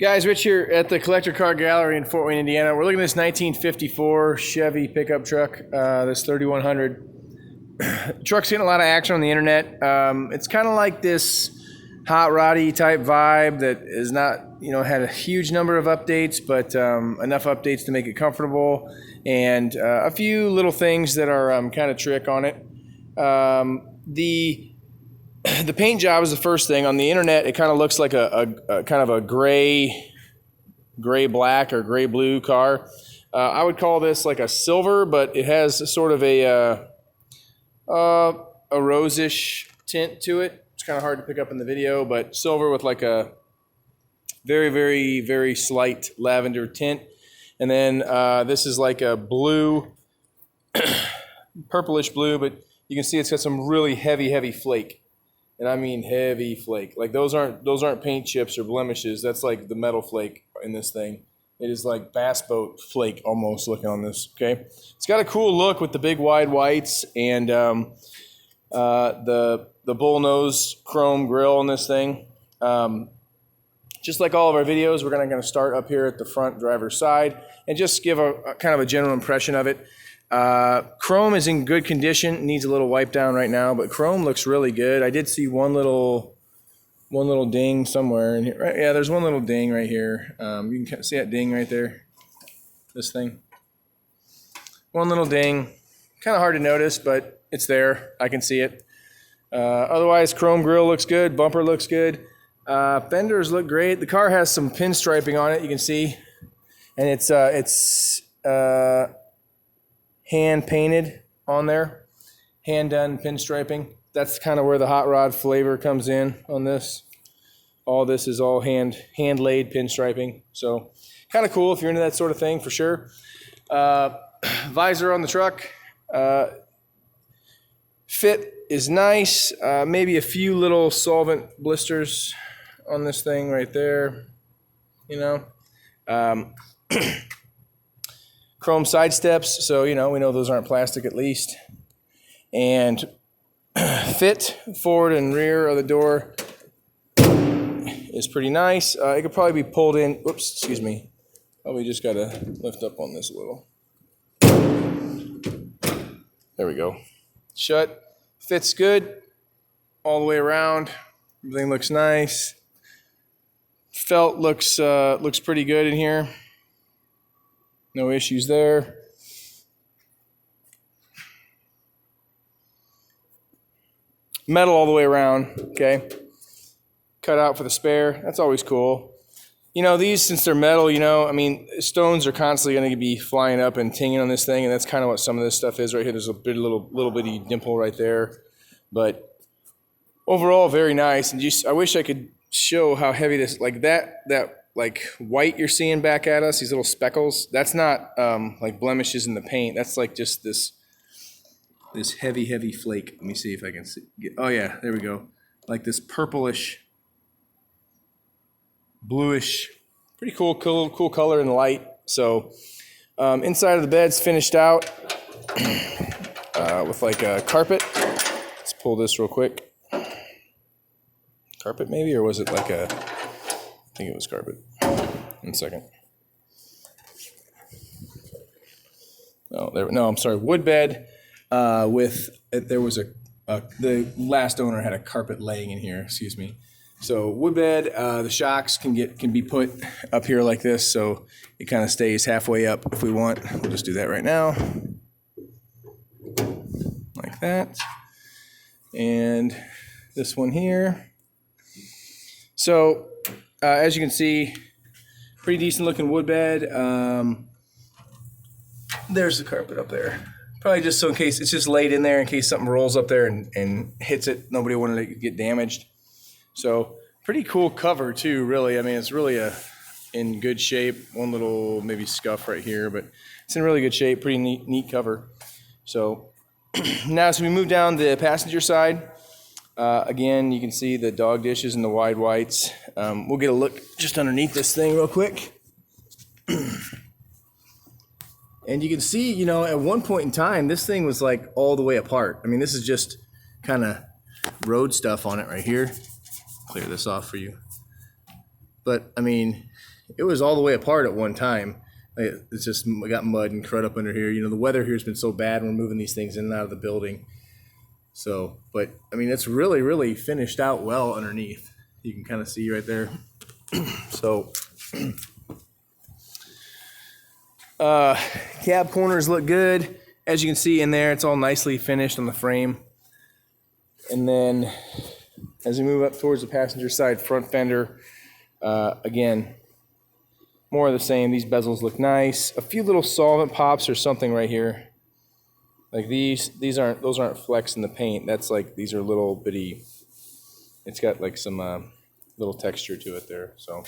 Guys, Rich here at the Collector Car Gallery in Fort Wayne, Indiana. We're looking at this 1954 Chevy pickup truck, this 3100. Truck's getting a lot of action on the internet. It's kind of like this hot roddy type vibe that is not, had a huge number of updates, but enough updates to make it comfortable, and a few little things that are kind of trick on it. The paint job is the first thing. On the internet, it kind of looks like a kind of a gray black or gray blue car. I would call this like a silver, but it has sort of a rosish tint to it. It's kind of hard to pick up in the video, but silver with like a very, very, very slight lavender tint. And then this is like a blue, purplish blue, but you can see it's got some really heavy flake. And I mean heavy flake. Like those aren't paint chips or blemishes. That's like the metal flake in this thing. It is like bass boat flake almost looking on this, okay? It's got a cool look with the big wide whites and the bullnose chrome grill on this thing. Just like all of our videos, we're gonna start up here at the front driver's side and just give a kind of a general impression of it. Chrome is in good condition. It needs a little wipe down right now, but chrome looks really good. I did see one little ding somewhere in here. Right, yeah, there's one little ding right here. You can see that ding right there. This thing. One little ding. Kind of hard to notice, but it's there. I can see it. Otherwise, chrome grille looks good. Bumper looks good. Fenders look great. The car has some pinstriping on it. You can see, and it's hand painted on there, hand done pinstriping. That's kind of where the hot rod flavor comes in on this. All this is all hand laid pinstriping. So kind of cool if you're into that sort of thing for sure. Visor on the truck. Fit is nice. Maybe a few little solvent blisters on this thing right there, Chrome side steps, so we know those aren't plastic at least. And fit forward and rear of the door is pretty nice. It could probably be pulled in. Whoops, excuse me. Probably just gotta lift up on this a little. There we go. Shut. Fits good all the way around. Everything looks nice. Felt looks pretty good in here. No issues there. Metal all the way around, okay? Cut out for the spare. That's always cool. These, since they're metal, stones are constantly going to be flying up and tinging on this thing, and that's kind of what some of this stuff is right here. There's a little bitty dimple right there. But overall, very nice. And I wish I could show how heavy this, like that like white you're seeing back at us, these little speckles, that's not like blemishes in the paint. That's like just this heavy flake. Let me see if I can see. Oh yeah, there we go. Like this purplish, bluish, pretty cool color in the light. So inside of the bed's finished out with like a carpet. Let's pull this real quick. Carpet maybe, or was it like I think it was carpet. 1 second. No, I'm sorry. Wood bed there was the last owner had a carpet laying in here. Excuse me. So wood bed. The shocks can be put up here like this, so it kind of stays halfway up if we want. We'll just do that right now, like that. And this one here. So as you can see, pretty decent looking wood bed. There's the carpet up there. Probably just so in case it's just laid in there in case something rolls up there and hits it. Nobody wanted to get damaged. So pretty cool cover too, really. I mean, it's really in good shape. One little maybe scuff right here, but it's in really good shape. Pretty neat cover. So now as we move down the passenger side, again, you can see the dog dishes and the wide whites. We'll get a look just underneath this thing real quick. And you can see, at one point in time, this thing was like all the way apart. I mean, this is just kind of road stuff on it right here. Clear this off for you. but I mean, it was all the way apart at one time. It's just, we got mud and crud up under here. You know, the weather here has been so bad. We're moving these things in and out of the building. So, but I mean, it's really, really finished out well underneath. You can kind of see right there. So, cab corners look good. As you can see in there, it's all nicely finished on the frame. And then as we move up towards the passenger side front fender, again, more of the same. These bezels look nice. A few little solvent pops or something right here. Like those aren't flecks in the paint. That's like, these are little bitty, it's got like some little texture to it there. So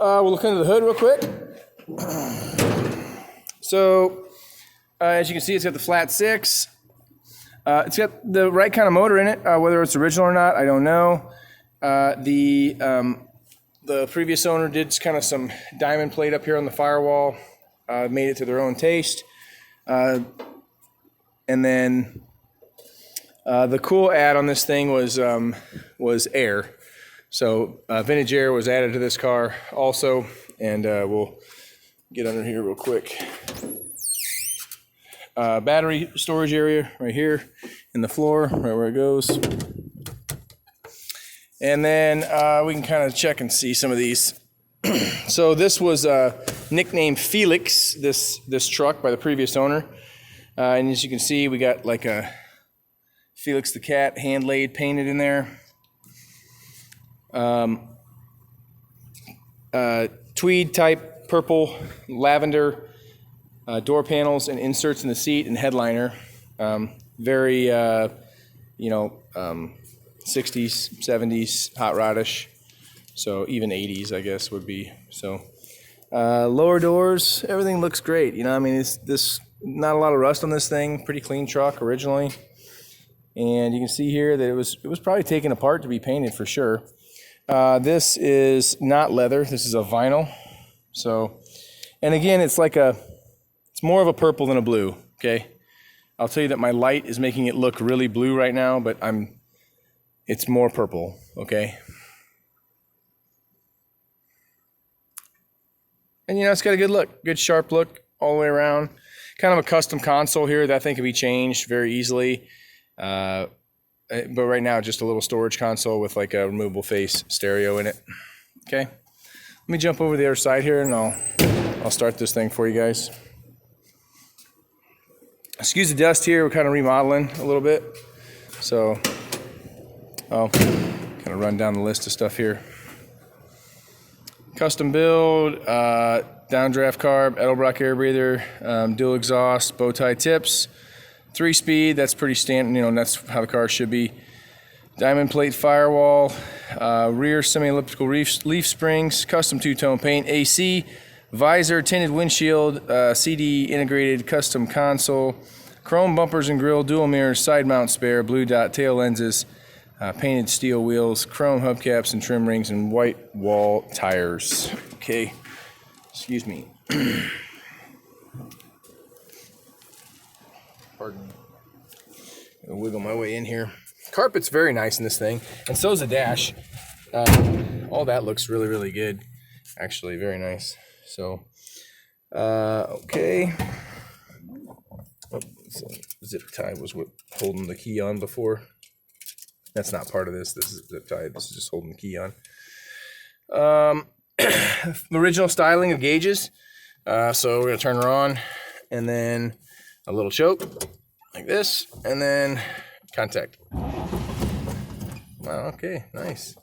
we'll look under the hood real quick. So as you can see, it's got the flat 6. It's got the right kind of motor in it. Whether it's original or not, I don't know. The previous owner did kind of some diamond plate up here on the firewall, made it to their own taste. And then the cool add on this thing was air. So vintage air was added to this car also, and we'll get under here real quick. Battery storage area right here in the floor, right where it goes. And then we can kind of check and see some of these. So this was nicknamed Felix, this truck, by the previous owner. And as you can see, we got like a Felix the cat hand laid painted in there. Tweed type purple lavender door panels and inserts in the seat and headliner. Very 60s, 70s, hot rodish. So even 80s, I guess, would be. So lower doors, everything looks great. You know, I mean, this not a lot of rust on this thing. Pretty clean truck originally. And you can see here that it was probably taken apart to be painted for sure. This is not leather. This is a vinyl. So, and again, it's more of a purple than a blue. Okay, I'll tell you that my light is making it look really blue right now, but it's more purple. Okay. And you know, it's got a good look, good sharp look all the way around. Kind of a custom console here that I think can be changed very easily. But right now, just a little storage console with like a removable face stereo in it. Okay. Let me jump over the other side here and I'll start this thing for you guys. Excuse the dust here. We're kind of remodeling a little bit. So I'll kind of run down the list of stuff here. Custom build, downdraft carb, Edelbrock air breather, dual exhaust, bow tie tips, 3-speed. That's pretty standard. You know, that's how the car should be. Diamond plate firewall, rear semi-elliptical leaf springs, custom two-tone paint, AC, visor, tinted windshield, CD integrated custom console, chrome bumpers and grille, dual mirrors, side mount spare, blue dot tail lenses, painted steel wheels, chrome hubcaps and trim rings, and white wall tires. Okay, excuse me. Pardon me. I'll wiggle my way in here. Carpet's very nice in this thing, and so is the dash. All that looks really, really good. Actually, very nice. So, okay. Oh, so zip tie was what holding the key on before. That's not part of this. This is zip tie. This is just holding the key on. Original styling of gauges. So we're gonna turn her on, and then a little choke like this, and then contact. Wow, okay, nice.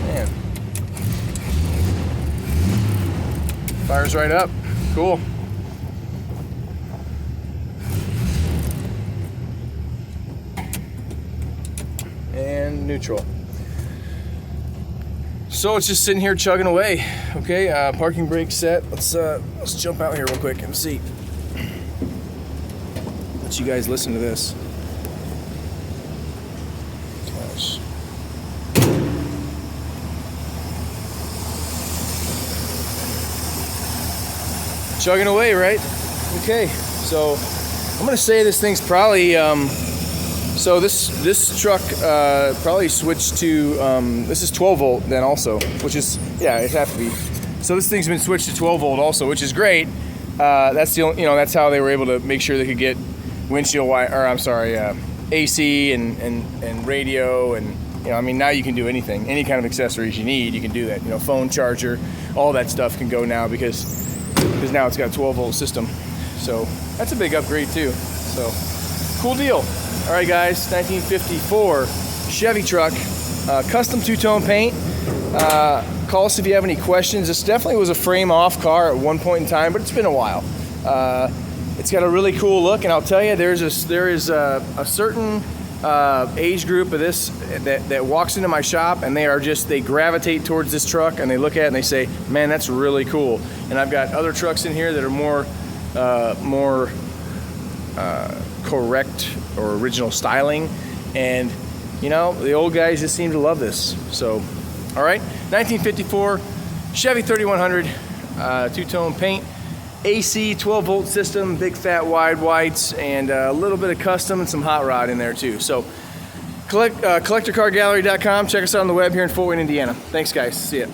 Man. Fires right up. Cool. And neutral. So it's just sitting here chugging away. Okay, parking brake set. Let's jump out here real quick and see. Let you guys listen to this. Gosh. Chugging away, right? Okay, so I'm gonna say this thing's probably So this truck probably switched to, this is 12 volt then also, which is, yeah, it has to be. So this thing's been switched to 12 volt also, which is great. That's the only, you know, that's how they were able to make sure they could get windshield wire, or I'm sorry, AC and radio, and you know, I mean, now you can do anything, any kind of accessories you need, you can do that. You know, phone charger, all that stuff can go now because now it's got a 12 volt system. So that's a big upgrade too. So cool deal. All right, guys, 1954 Chevy truck, custom two-tone paint. Call us if you have any questions. This definitely was a frame-off car at one point in time, but it's been a while. It's got a really cool look, and I'll tell you, there is a certain age group of this that walks into my shop, and they gravitate towards this truck, and they look at it and they say, man, that's really cool. And I've got other trucks in here that are more correct or original styling, and you know, the old guys just seem to love this. So all right, 1954 Chevy 3100, two-tone paint, AC 12 volt system, big fat wide whites, and a little bit of custom and some hot rod in there too. So collectorcargallery.com. Check us out on the web here in Fort Wayne, Indiana. Thanks guys, see ya.